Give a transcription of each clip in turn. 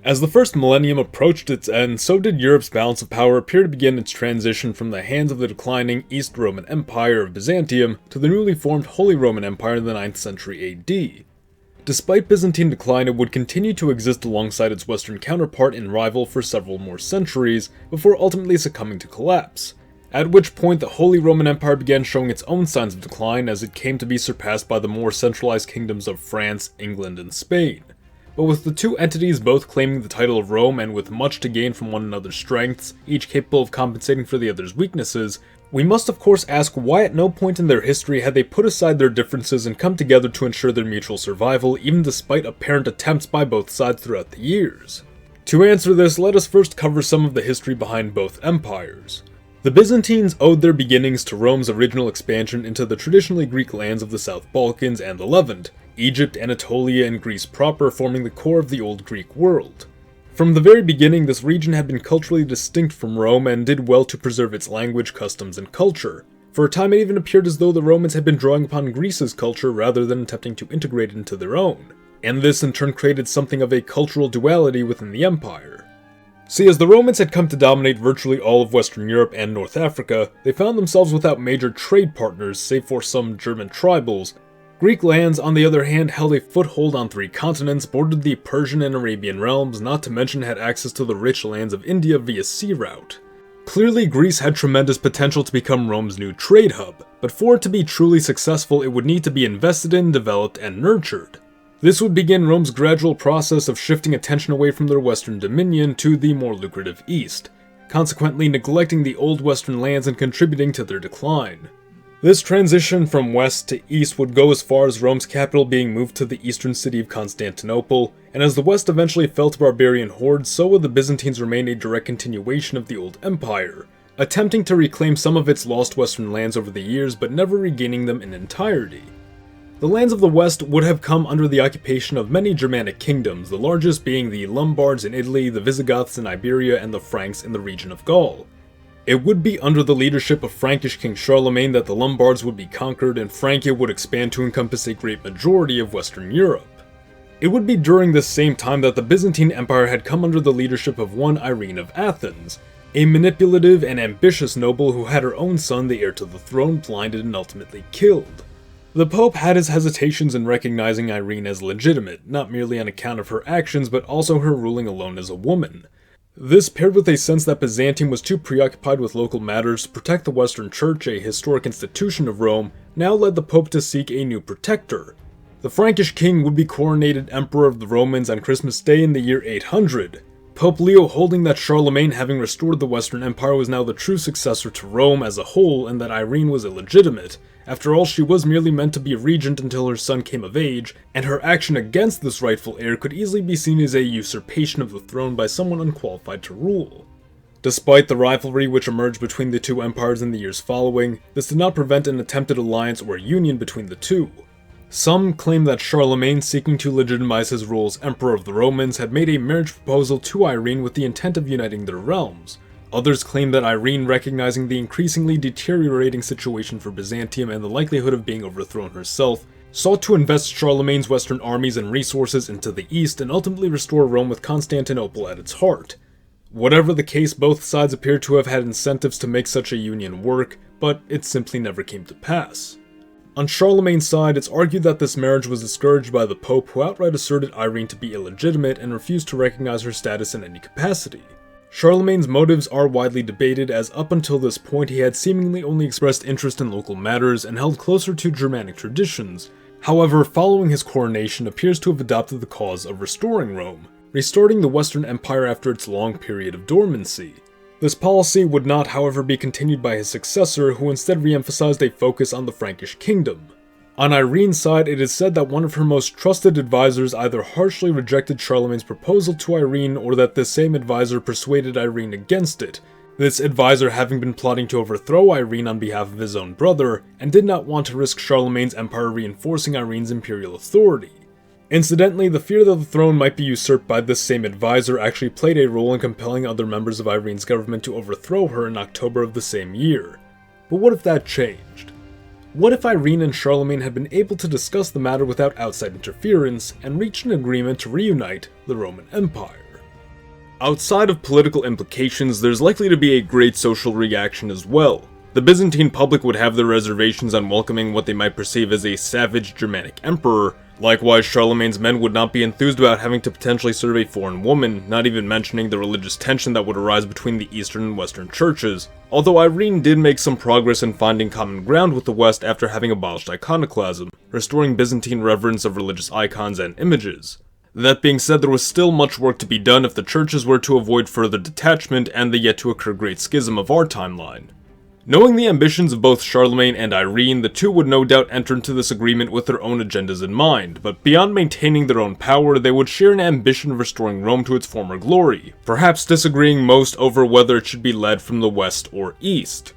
As the first millennium approached its end, so did Europe's balance of power appear to begin its transition from the hands of the declining East Roman Empire of Byzantium to the newly formed Holy Roman Empire in the 9th century AD. Despite Byzantine decline, it would continue to exist alongside its Western counterpart and rival for several more centuries, before ultimately succumbing to collapse. At which point the Holy Roman Empire began showing its own signs of decline as it came to be surpassed by the more centralized kingdoms of France, England, and Spain. But with the two entities both claiming the title of Rome and with much to gain from one another's strengths, each capable of compensating for the other's weaknesses, we must of course ask why at no point in their history had they put aside their differences and come together to ensure their mutual survival, even despite apparent attempts by both sides throughout the years. To answer this, let us first cover some of the history behind both empires. The Byzantines owed their beginnings to Rome's original expansion into the traditionally Greek lands of the South Balkans and the Levant, Egypt, Anatolia, and Greece proper forming the core of the old Greek world. From the very beginning, this region had been culturally distinct from Rome and did well to preserve its language, customs, and culture. For a time it even appeared as though the Romans had been drawing upon Greece's culture rather than attempting to integrate it into their own, and this in turn created something of a cultural duality within the empire. See, as the Romans had come to dominate virtually all of Western Europe and North Africa, they found themselves without major trade partners save for some German tribals. Greek lands, on the other hand, held a foothold on 3 continents, bordered the Persian and Arabian realms, not to mention had access to the rich lands of India via sea route. Clearly, Greece had tremendous potential to become Rome's new trade hub, but for it to be truly successful, it would need to be invested in, developed, and nurtured. This would begin Rome's gradual process of shifting attention away from their western dominion to the more lucrative east, consequently neglecting the old western lands and contributing to their decline. This transition from west to east would go as far as Rome's capital being moved to the eastern city of Constantinople, and as the west eventually fell to barbarian hordes, so would the Byzantines remain a direct continuation of the old empire, attempting to reclaim some of its lost western lands over the years but never regaining them in entirety. The lands of the west would have come under the occupation of many Germanic kingdoms, the largest being the Lombards in Italy, the Visigoths in Iberia, and the Franks in the region of Gaul. It would be under the leadership of Frankish King Charlemagne that the Lombards would be conquered and Francia would expand to encompass a great majority of Western Europe. It would be during this same time that the Byzantine Empire had come under the leadership of one Irene of Athens, a manipulative and ambitious noble who had her own son, the heir to the throne, blinded and ultimately killed. The Pope had his hesitations in recognizing Irene as legitimate, not merely on account of her actions but also her ruling alone as a woman. This, paired with a sense that Byzantium was too preoccupied with local matters to protect the Western Church, a historic institution of Rome, now led the Pope to seek a new protector. The Frankish king would be coronated Emperor of the Romans on Christmas Day in the year 800. Pope Leo holding that Charlemagne, having restored the Western Empire, was now the true successor to Rome as a whole and that Irene was illegitimate. After all, she was merely meant to be regent until her son came of age, and her action against this rightful heir could easily be seen as a usurpation of the throne by someone unqualified to rule. Despite the rivalry which emerged between the two empires in the years following, this did not prevent an attempted alliance or union between the two. Some claim that Charlemagne, seeking to legitimize his role as Emperor of the Romans, had made a marriage proposal to Irene with the intent of uniting their realms. Others claim that Irene, recognizing the increasingly deteriorating situation for Byzantium and the likelihood of being overthrown herself, sought to invest Charlemagne's western armies and resources into the east and ultimately restore Rome with Constantinople at its heart. Whatever the case, both sides appear to have had incentives to make such a union work, but it simply never came to pass. On Charlemagne's side, it's argued that this marriage was discouraged by the Pope, who outright asserted Irene to be illegitimate and refused to recognize her status in any capacity. Charlemagne's motives are widely debated, as up until this point he had seemingly only expressed interest in local matters and held closer to Germanic traditions. However, following his coronation, appears to have adopted the cause of restoring Rome, restarting the Western Empire after its long period of dormancy. This policy would not, however, be continued by his successor, who instead re-emphasized a focus on the Frankish kingdom. On Irene's side, it is said that one of her most trusted advisors either harshly rejected Charlemagne's proposal to Irene or that this same advisor persuaded Irene against it, this advisor having been plotting to overthrow Irene on behalf of his own brother, and did not want to risk Charlemagne's empire reinforcing Irene's imperial authority. Incidentally, the fear that the throne might be usurped by this same advisor actually played a role in compelling other members of Irene's government to overthrow her in October of the same year. But what if that changed? What if Irene and Charlemagne had been able to discuss the matter without outside interference and reach an agreement to reunite the Roman Empire? Outside of political implications, there's likely to be a great social reaction as well. The Byzantine public would have their reservations on welcoming what they might perceive as a savage Germanic emperor. Likewise, Charlemagne's men would not be enthused about having to potentially serve a foreign woman, not even mentioning the religious tension that would arise between the Eastern and Western churches, although Irene did make some progress in finding common ground with the West after having abolished iconoclasm, restoring Byzantine reverence of religious icons and images. That being said, there was still much work to be done if the churches were to avoid further detachment and the yet to occur Great Schism of our timeline. Knowing the ambitions of both Charlemagne and Irene, the two would no doubt enter into this agreement with their own agendas in mind, but beyond maintaining their own power, they would share an ambition of restoring Rome to its former glory, perhaps disagreeing most over whether it should be led from the west or east.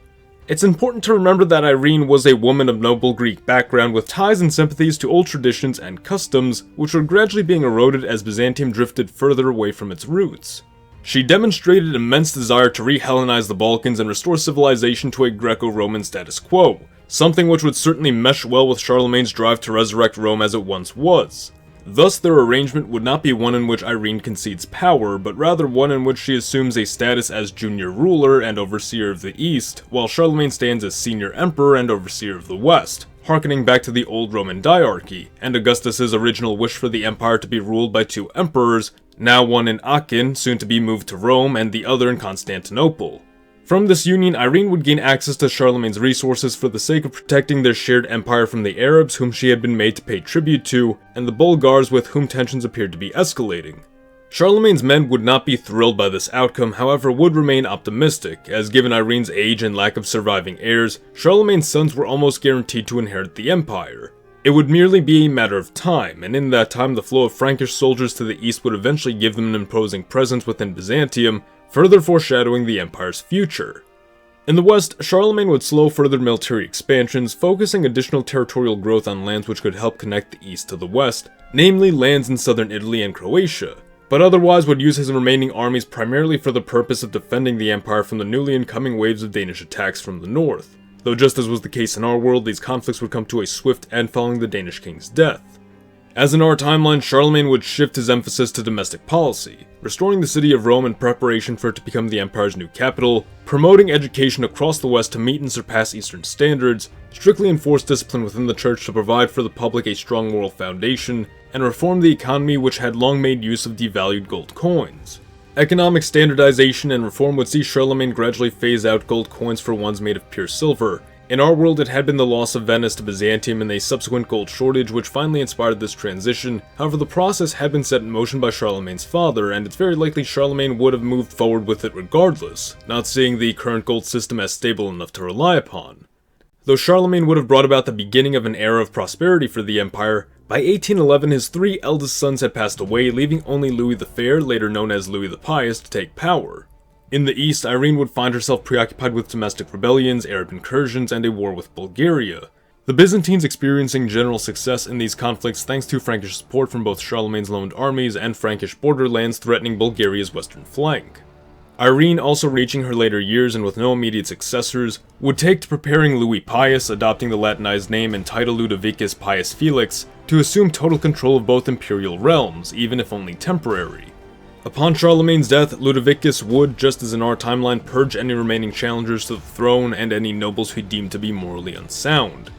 It's important to remember that Irene was a woman of noble Greek background with ties and sympathies to old traditions and customs, which were gradually being eroded as Byzantium drifted further away from its roots. She demonstrated immense desire to re-Hellenize the Balkans and restore civilization to a Greco-Roman status quo, something which would certainly mesh well with Charlemagne's drive to resurrect Rome as it once was. Thus, their arrangement would not be one in which Irene concedes power, but rather one in which she assumes a status as junior ruler and overseer of the East, while Charlemagne stands as senior emperor and overseer of the West, harkening back to the old Roman diarchy, and Augustus's original wish for the empire to be ruled by two emperors, now one in Aachen, soon to be moved to Rome, and the other in Constantinople. From this union, Irene would gain access to Charlemagne's resources for the sake of protecting their shared empire from the Arabs whom she had been made to pay tribute to, and the Bulgars with whom tensions appeared to be escalating. Charlemagne's men would not be thrilled by this outcome, however would remain optimistic, as given Irene's age and lack of surviving heirs, Charlemagne's sons were almost guaranteed to inherit the empire. It would merely be a matter of time, and in that time the flow of Frankish soldiers to the east would eventually give them an imposing presence within Byzantium, further foreshadowing the empire's future. In the west, Charlemagne would slow further military expansions, focusing additional territorial growth on lands which could help connect the east to the west, namely lands in southern Italy and Croatia, but otherwise would use his remaining armies primarily for the purpose of defending the empire from the newly incoming waves of Danish attacks from the north. Though just as was the case in our world, these conflicts would come to a swift end following the Danish king's death. As in our timeline, Charlemagne would shift his emphasis to domestic policy, restoring the city of Rome in preparation for it to become the empire's new capital, promoting education across the west to meet and surpass Eastern standards, strictly enforce discipline within the church to provide for the public a strong moral foundation, and reform the economy which had long made use of devalued gold coins. Economic standardization and reform would see Charlemagne gradually phase out gold coins for ones made of pure silver. In our world, it had been the loss of Venice to Byzantium and a subsequent gold shortage which finally inspired this transition. However, the process had been set in motion by Charlemagne's father, and it's very likely Charlemagne would have moved forward with it regardless, not seeing the current gold system as stable enough to rely upon. Though Charlemagne would have brought about the beginning of an era of prosperity for the empire, by 1811 his three eldest sons had passed away, leaving only Louis the Fair, later known as Louis the Pious, to take power. In the east, Irene would find herself preoccupied with domestic rebellions, Arab incursions, and a war with Bulgaria. The Byzantines experiencing general success in these conflicts thanks to Frankish support from both Charlemagne's loaned armies and Frankish borderlands threatening Bulgaria's western flank. Irene, also reaching her later years and with no immediate successors, would take to preparing Louis Pius, adopting the Latinized name and title Ludovicus Pius Felix, to assume total control of both imperial realms, even if only temporary. Upon Charlemagne's death, Ludovicus would, just as in our timeline, purge any remaining challengers to the throne and any nobles he deemed to be morally unsound.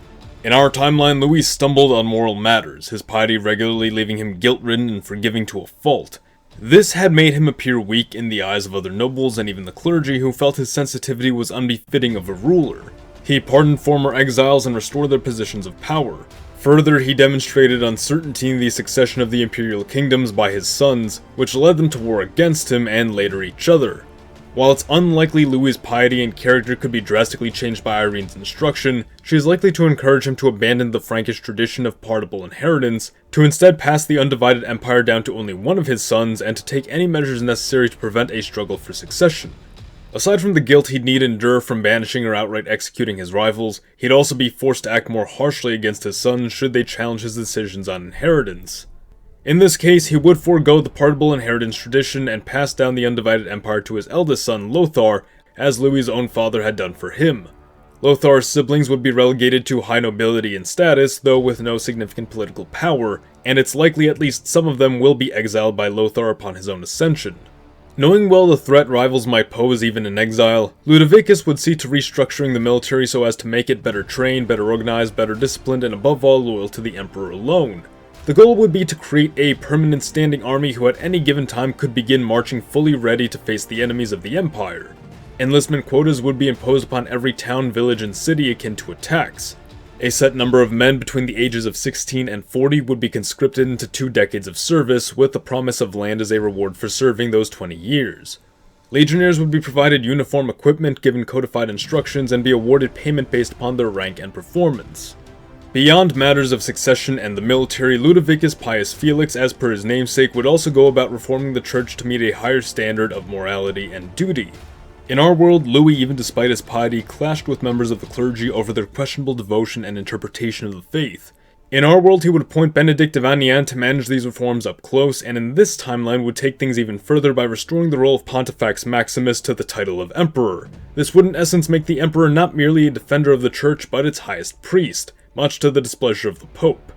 In our timeline, Louis stumbled on moral matters, his piety regularly leaving him guilt-ridden and forgiving to a fault. This had made him appear weak in the eyes of other nobles and even the clergy, who felt his sensitivity was unbefitting of a ruler. He pardoned former exiles and restored their positions of power. Further, he demonstrated uncertainty in the succession of the imperial kingdoms by his sons, which led them to war against him and later each other. While it's unlikely Louis's piety and character could be drastically changed by Irene's instruction, she is likely to encourage him to abandon the Frankish tradition of partible inheritance, to instead pass the undivided empire down to only one of his sons, and to take any measures necessary to prevent a struggle for succession. Aside from the guilt he'd need endure from banishing or outright executing his rivals, he'd also be forced to act more harshly against his sons should they challenge his decisions on inheritance. In this case, he would forego the partible inheritance tradition and pass down the undivided empire to his eldest son, Lothar, as Louis's own father had done for him. Lothar's siblings would be relegated to high nobility and status, though with no significant political power, and it's likely at least some of them will be exiled by Lothar upon his own ascension. Knowing well the threat rivals might pose even in exile, Ludovicus would see to restructuring the military so as to make it better trained, better organized, better disciplined, and above all loyal to the emperor alone. The goal would be to create a permanent standing army who at any given time could begin marching fully ready to face the enemies of the empire. Enlistment quotas would be imposed upon every town, village, and city akin to attacks. A set number of men between the ages of 16 and 40 would be conscripted into 2 decades of service, with the promise of land as a reward for serving those 20 years. Legionnaires would be provided uniform equipment, given codified instructions, and be awarded payment based upon their rank and performance. Beyond matters of succession and the military, Ludovicus Pius Felix, as per his namesake, would also go about reforming the church to meet a higher standard of morality and duty. In our world, Louis, even despite his piety, clashed with members of the clergy over their questionable devotion and interpretation of the faith. In our world, he would appoint Benedict of Aniane to manage these reforms up close, and in this timeline would take things even further by restoring the role of Pontifex Maximus to the title of Emperor. This would in essence make the Emperor not merely a defender of the church, but its highest priest, much to the displeasure of the Pope.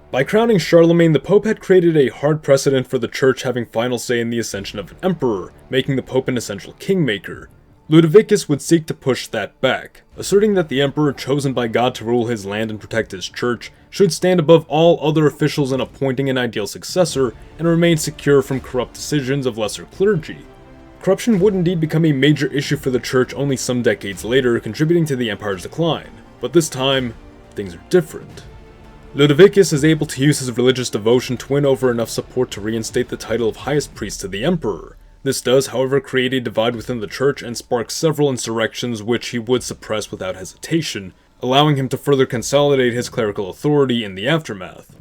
By crowning Charlemagne, the Pope had created a hard precedent for the church having final say in the ascension of an emperor, making the Pope an essential kingmaker. Ludovicus would seek to push that back, asserting that the emperor chosen by God to rule his land and protect his church should stand above all other officials in appointing an ideal successor and remain secure from corrupt decisions of lesser clergy. Corruption would indeed become a major issue for the church only some decades later, contributing to the empire's decline, but this time, things are different. Ludovicus is able to use his religious devotion to win over enough support to reinstate the title of highest priest to the emperor. This does, however, create a divide within the church and spark several insurrections which he would suppress without hesitation, allowing him to further consolidate his clerical authority in the aftermath.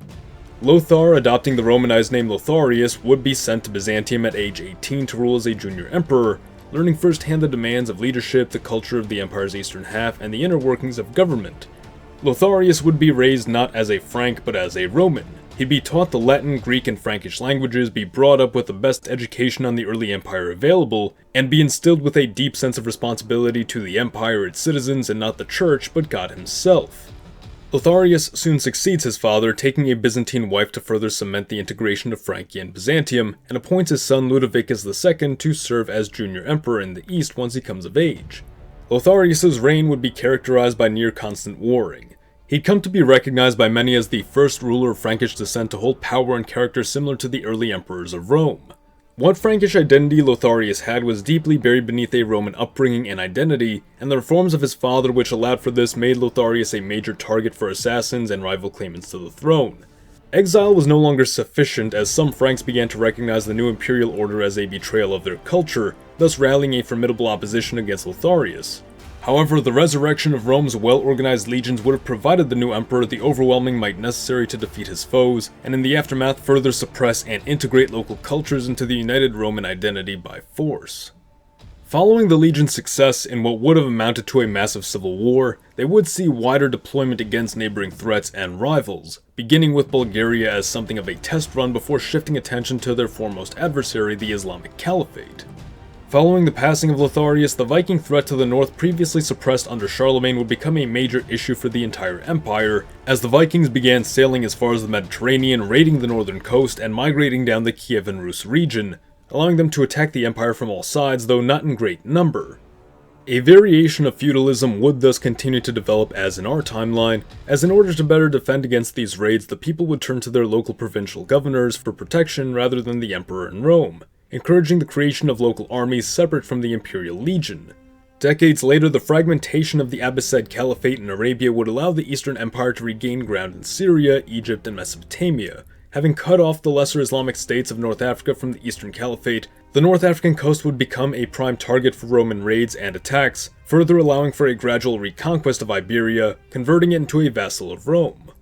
Lothar, adopting the Romanized name Lotharius, would be sent to Byzantium at age 18 to rule as a junior emperor, learning firsthand the demands of leadership, the culture of the empire's eastern half, and the inner workings of government. Lotharius would be raised not as a Frank, but as a Roman. He'd be taught the Latin, Greek, and Frankish languages, be brought up with the best education on the early empire available, and be instilled with a deep sense of responsibility to the empire, its citizens, and not the church, but God himself. Lotharius soon succeeds his father, taking a Byzantine wife to further cement the integration of Francia and Byzantium, and appoints his son Ludovicus II to serve as junior emperor in the east once he comes of age. Lotharius' reign would be characterized by near constant warring. He'd come to be recognized by many as the first ruler of Frankish descent to hold power and character similar to the early emperors of Rome. What Frankish identity Lotharius had was deeply buried beneath a Roman upbringing and identity, and the reforms of his father which allowed for this made Lotharius a major target for assassins and rival claimants to the throne. Exile was no longer sufficient, as some Franks began to recognize the new imperial order as a betrayal of their culture, thus rallying a formidable opposition against Lotharius. However, the resurrection of Rome's well-organized legions would have provided the new emperor the overwhelming might necessary to defeat his foes, and in the aftermath further suppress and integrate local cultures into the united Roman identity by force. Following the legion's success in what would have amounted to a massive civil war, they would see wider deployment against neighboring threats and rivals, beginning with Bulgaria as something of a test run before shifting attention to their foremost adversary, the Islamic Caliphate. Following the passing of Lotharius, the Viking threat to the north previously suppressed under Charlemagne would become a major issue for the entire empire, as the Vikings began sailing as far as the Mediterranean, raiding the northern coast, and migrating down the Kiev and Rus region, allowing them to attack the empire from all sides, though not in great number. A variation of feudalism would thus continue to develop as in our timeline, as in order to better defend against these raids, the people would turn to their local provincial governors for protection rather than the emperor in Rome, encouraging the creation of local armies separate from the imperial legion. Decades later, the fragmentation of the Abbasid Caliphate in Arabia would allow the Eastern Empire to regain ground in Syria, Egypt, and Mesopotamia. Having cut off the lesser Islamic states of North Africa from the Eastern Caliphate, the North African coast would become a prime target for Roman raids and attacks, further allowing for a gradual reconquest of Iberia, converting it into a vassal of Rome.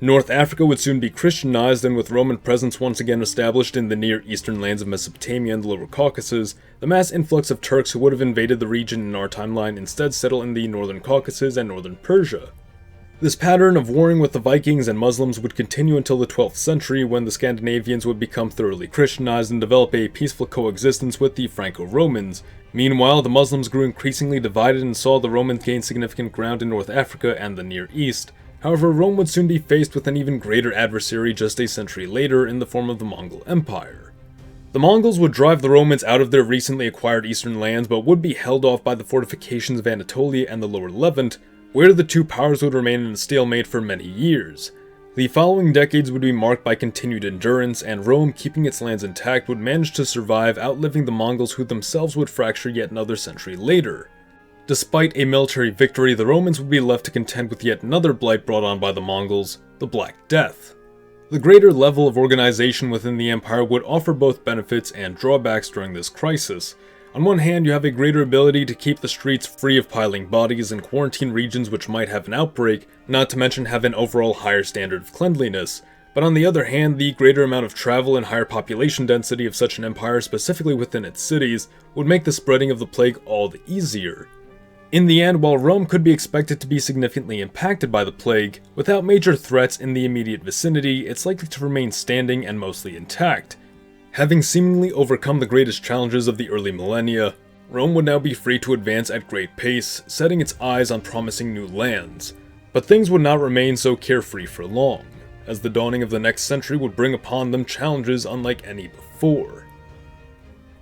North Africa would soon be Christianized, and with Roman presence once again established in the near eastern lands of Mesopotamia and the Lower Caucasus, the mass influx of Turks who would have invaded the region in our timeline instead settle in the northern Caucasus and northern Persia. This pattern of warring with the Vikings and Muslims would continue until the 12th century, when the Scandinavians would become thoroughly Christianized and develop a peaceful coexistence with the Franco-Romans. Meanwhile, the Muslims grew increasingly divided and saw the Romans gain significant ground in North Africa and the Near East. However, Rome would soon be faced with an even greater adversary just a century later in the form of the Mongol Empire. The Mongols would drive the Romans out of their recently acquired eastern lands, but would be held off by the fortifications of Anatolia and the lower Levant, where the two powers would remain in a stalemate for many years. The following decades would be marked by continued endurance, and Rome, keeping its lands intact, would manage to survive, outliving the Mongols, who themselves would fracture yet another century later. Despite a military victory, the Romans would be left to contend with yet another blight brought on by the Mongols, the Black Death. The greater level of organization within the empire would offer both benefits and drawbacks during this crisis. On one hand, you have a greater ability to keep the streets free of piling bodies and quarantine regions which might have an outbreak, not to mention have an overall higher standard of cleanliness. But on the other hand, the greater amount of travel and higher population density of such an empire, specifically within its cities, would make the spreading of the plague all the easier. In the end, while Rome could be expected to be significantly impacted by the plague, without major threats in the immediate vicinity, it's likely to remain standing and mostly intact. Having seemingly overcome the greatest challenges of the early millennia, Rome would now be free to advance at great pace, setting its eyes on promising new lands. But things would not remain so carefree for long, as the dawning of the next century would bring upon them challenges unlike any before.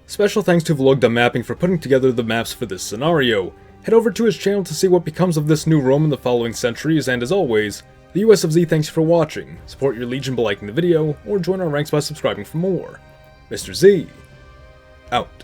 Special thanks to Vlog.mapping for putting together the maps for this scenario. Head over to his channel to see what becomes of this new Rome in the following centuries, and as always, the US of Z thanks you for watching. Support your legion by liking the video, or join our ranks by subscribing for more. Mr. Z, out.